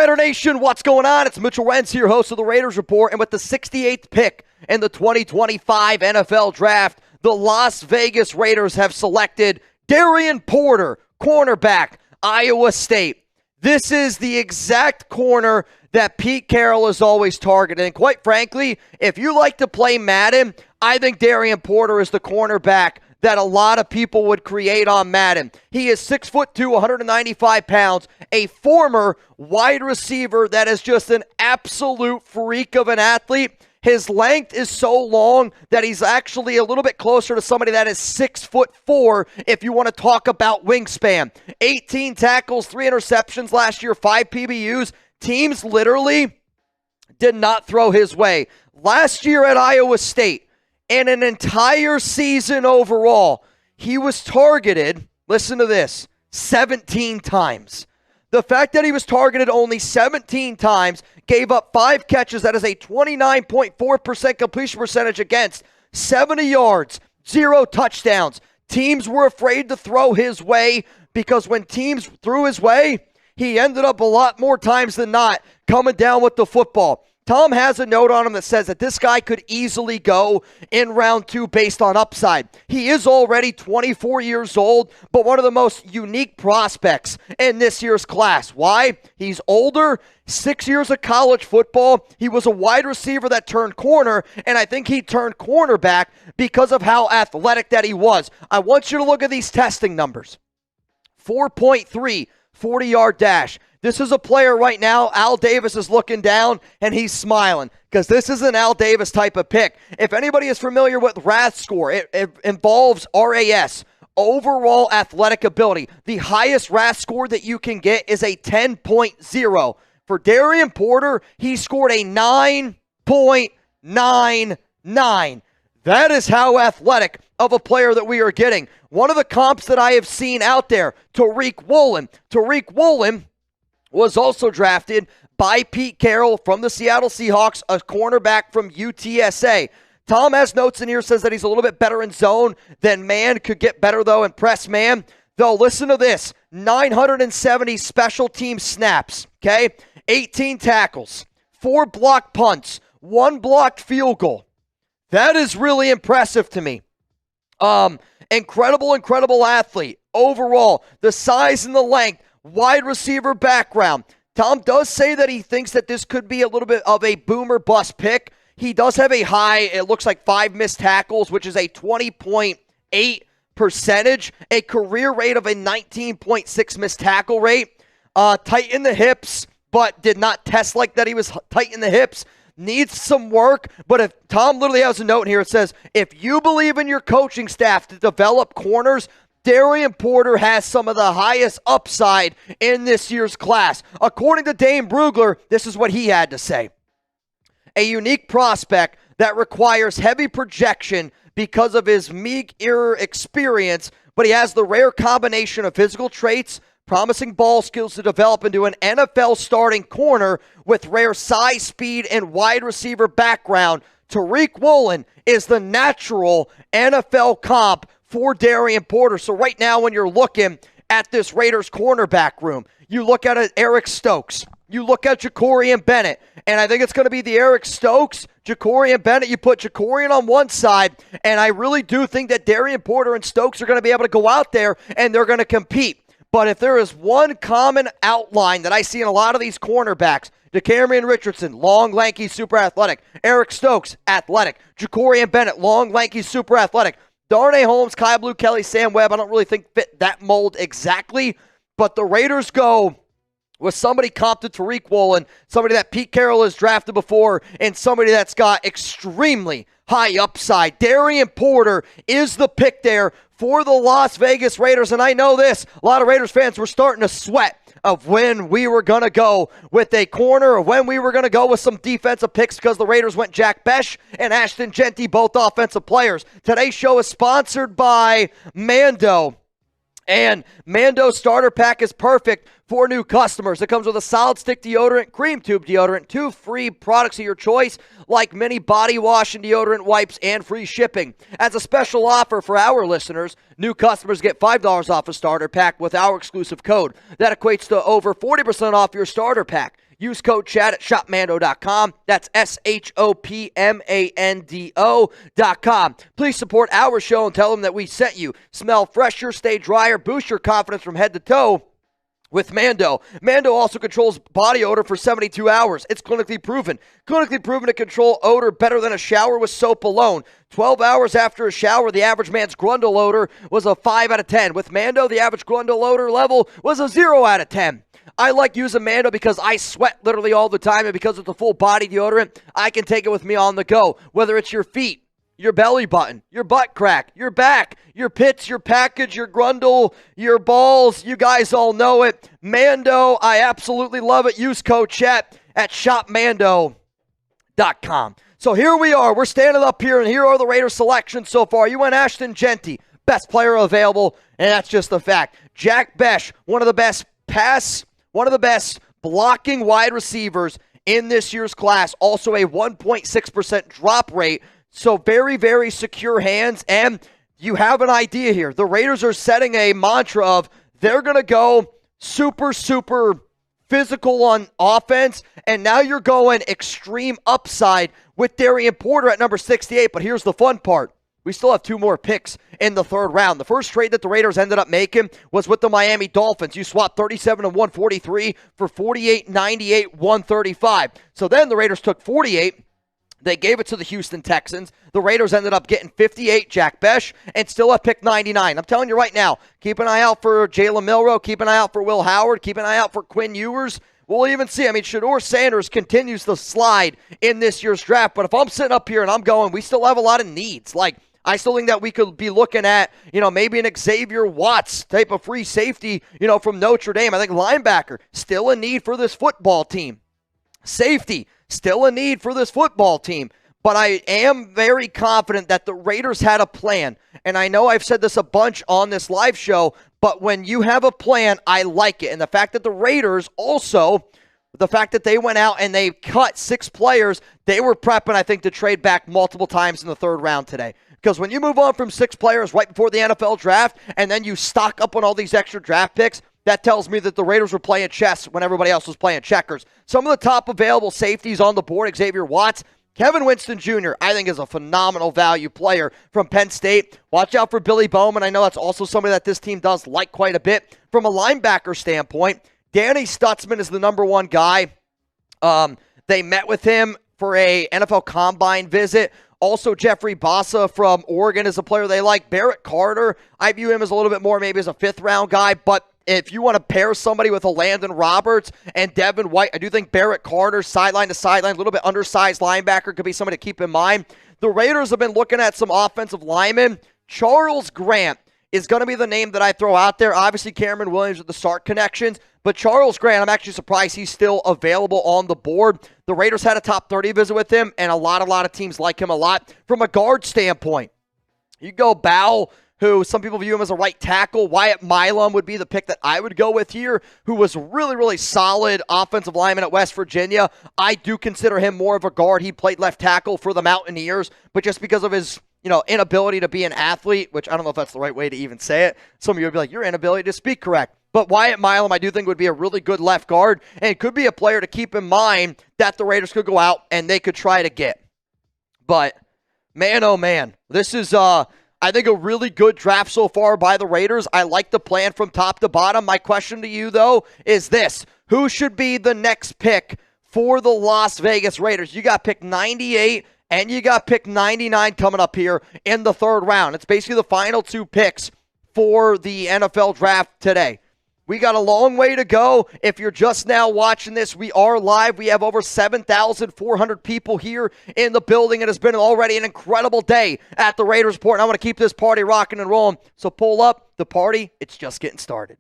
Raider Nation, what's going on? It's Mitchell Renz here, host of the Raiders Report, and with the 68th pick in the 2025 NFL Draft, the Las Vegas Raiders have selected Darien Porter, cornerback, Iowa State. This is the exact corner that Pete Carroll is always targeting. And quite frankly, if you like to play Madden, I think Darien Porter is the cornerback that a lot of people would create on Madden. He is 6'2", 195 pounds, a former wide receiver that is just an absolute freak of an athlete. His length is so long that he's actually a little bit closer to somebody that is 6'4", if you want to talk about wingspan. 18 tackles, 3 interceptions last year, 5 PBUs. Teams literally did not throw his way. Last year at Iowa State, in an entire season overall, he was targeted, listen to this, 17 times. The fact that he was targeted only 17 times, gave up 5 catches, that is a 29.4% completion percentage against, 70 yards, 0 touchdowns. Teams were afraid to throw his way because when teams threw his way, he ended up a lot more times than not coming down with the football. Tom has a note on him that says that this guy could easily go in round 2 based on upside. He is already 24 years old, but one of the most unique prospects in this year's class. Why? He's older, 6 years of college football. He was a wide receiver that turned corner, and I think he turned cornerback because of how athletic that he was. I want you to look at these testing numbers. 4.3, 40-yard dash. This is a player right now, Al Davis is looking down and he's smiling because this is an Al Davis type of pick. If anybody is familiar with RAS score, it involves RAS, overall athletic ability. The highest RAS score that you can get is a 10.0. For Darien Porter, he scored a 9.99. That is how athletic of a player that we are getting. One of the comps that I have seen out there, Tariq Woolen. Tariq Woolen was also drafted by Pete Carroll from the Seattle Seahawks, a cornerback from UTSA. Tom has notes in here, says that he's a little bit better in zone than man, could get better though in press man. Though, listen to this, 970 special team snaps, okay? 18 tackles, 4 blocked punts, 1 blocked field goal. That is really impressive to me. Incredible athlete. Overall, the size and the length, wide receiver background. Tom does say that he thinks that this could be a little bit of a boomer bust pick. He does have a high, it looks like 5 missed tackles, which is a 20.8 percentage, a career rate of a 19.6 missed tackle rate. Tight in the hips, but did not test like that. He was tight in the hips. Needs some work, but if Tom literally has a note here, it says, if you believe in your coaching staff to develop corners, Darien Porter has some of the highest upside in this year's class. According to Dane Brugler, this is what he had to say. A unique prospect that requires heavy projection because of his meager experience, but he has the rare combination of physical traits, promising ball skills to develop into an NFL starting corner with rare size, speed, and wide receiver background. Tariq Woolen is the natural NFL comp for Darien Porter. So right now when you're looking at this Raiders cornerback room, you look at Eric Stokes, you look at Jacorian Bennett, and I think it's going to be the Eric Stokes, Jacorian Bennett. You put Jacorian on one side, and I really do think that Darien Porter and Stokes are going to be able to go out there and they're going to compete. But if there is one common outline that I see in a lot of these cornerbacks, DeCamerion Richardson, long, lanky, super athletic. Eric Stokes, athletic. Jacorian Bennett, long, lanky, super athletic. Darnay Holmes, Kai Blue, Kelly, Sam Webb, I don't really think fit that mold exactly, but the Raiders go with somebody comped to Tariq Woolen, somebody that Pete Carroll has drafted before, and somebody that's got extremely high upside. Darien Porter is the pick there for the Las Vegas Raiders, and I know this, a lot of Raiders fans were starting to sweat of when we were going to go with a corner or when we were going to go with some defensive picks because the Raiders went Jack Bech and Ashton Jeany, both offensive players. Today's show is sponsored by Mando. And Mando starter pack is perfect for new customers. It comes with a solid stick deodorant, cream tube deodorant, 2 free products of your choice like mini body wash and deodorant wipes, and free shipping. As a special offer for our listeners, new customers get $5 off a starter pack with our exclusive code. That equates to over 40% off your starter pack. Use code chat at shopmando.com. That's shopmando.com. Please support our show and tell them that we sent you. Smell fresher, stay drier, boost your confidence from head to toe with Mando. Mando also controls body odor for 72 hours. It's clinically proven. Clinically proven to control odor better than a shower with soap alone. 12 hours after a shower, the average man's Grundle odor was a 5 out of 10. With Mando, the average Grundle odor level was a 0 out of 10. I like using Mando because I sweat literally all the time, and because it's a full body deodorant, I can take it with me on the go. Whether it's your feet, your belly button, your butt crack, your back, your pits, your package, your grundle, your balls, you guys all know it. Mando, I absolutely love it. Use code chat at shopmando.com. So here we are. We're standing up here, and here are the Raiders selections so far. You went Ashton Jeany, best player available, and that's just a fact. Jack Bech, one of the best blocking wide receivers in this year's class. Also a 1.6% drop rate. So very, very secure hands. And you have an idea here. The Raiders are setting a mantra of they're going to go super, super physical on offense. And now you're going extreme upside with Darian Porter at number 68. But here's the fun part. We still have 2 more picks in the 3rd round. The first trade that the Raiders ended up making was with the Miami Dolphins. You swapped 37 and 143 for 48, 98, 135. So then the Raiders took 48. They gave it to the Houston Texans. The Raiders ended up getting 58, Jack Bech, and still at pick 99. I'm telling you right now, keep an eye out for Jalen Milroe. Keep an eye out for Will Howard. Keep an eye out for Quinn Ewers. We'll even see. I mean, Shedeur Sanders continues to slide in this year's draft. But if I'm sitting up here and I'm going, we still have a lot of needs. Like, I still think that we could be looking at, maybe an Xavier Watts type of free safety, from Notre Dame. I think linebacker, still a need for this football team. Safety, still a need for this football team. But I am very confident that the Raiders had a plan. And I know I've said this a bunch on this live show, but when you have a plan, I like it. And the fact that the Raiders also, the fact that they went out and they cut 6 players, they were prepping, I think, to trade back multiple times in the 3rd round today. Because when you move on from 6 players right before the NFL draft, and then you stock up on all these extra draft picks, that tells me that the Raiders were playing chess when everybody else was playing checkers. Some of the top available safeties on the board, Xavier Watts, Kevin Winston Jr., I think is a phenomenal value player from Penn State. Watch out for Billy Bowman. I know that's also somebody that this team does like quite a bit. From a linebacker standpoint, Danny Stutzman is the number 1 guy. They met with him for a NFL Combine visit. Also, Jeffrey Bassa from Oregon is a player they like. Barrett Carter, I view him as a little bit more maybe as a 5th-round guy, but if you want to pair somebody with a Landon Roberts and Devin White, I do think Barrett Carter, sideline to sideline, a little bit undersized linebacker, could be somebody to keep in mind. The Raiders have been looking at some offensive linemen. Charles Grant is going to be the name that I throw out there. Obviously, Cameron Williams with the Sark connections. But Charles Grant, I'm actually surprised he's still available on the board. The Raiders had a top 30 visit with him, and a lot of teams like him a lot. From a guard standpoint, you go Bow, who some people view him as a right tackle. Wyatt Milam would be the pick that I would go with here, who was really, really solid offensive lineman at West Virginia. I do consider him more of a guard. He played left tackle for the Mountaineers, but just because of his inability to be an athlete, which I don't know if that's the right way to even say it. Some of you would be like, your inability to speak correct. But Wyatt Milam, I do think, would be a really good left guard, and it could be a player to keep in mind that the Raiders could go out and they could try to get. But, man, oh man, this is, I think, a really good draft so far by the Raiders. I like the plan from top to bottom. My question to you, though, is this. Who should be the next pick for the Las Vegas Raiders? You got pick 98 and you got pick 99 coming up here in the 3rd round. It's basically the final 2 picks for the NFL draft today. We got a long way to go. If you're just now watching this, we are live. We have over 7,400 people here in the building. It has been already an incredible day at the Raiders Report, and I want to keep this party rocking and rolling. So pull up the party. It's just getting started.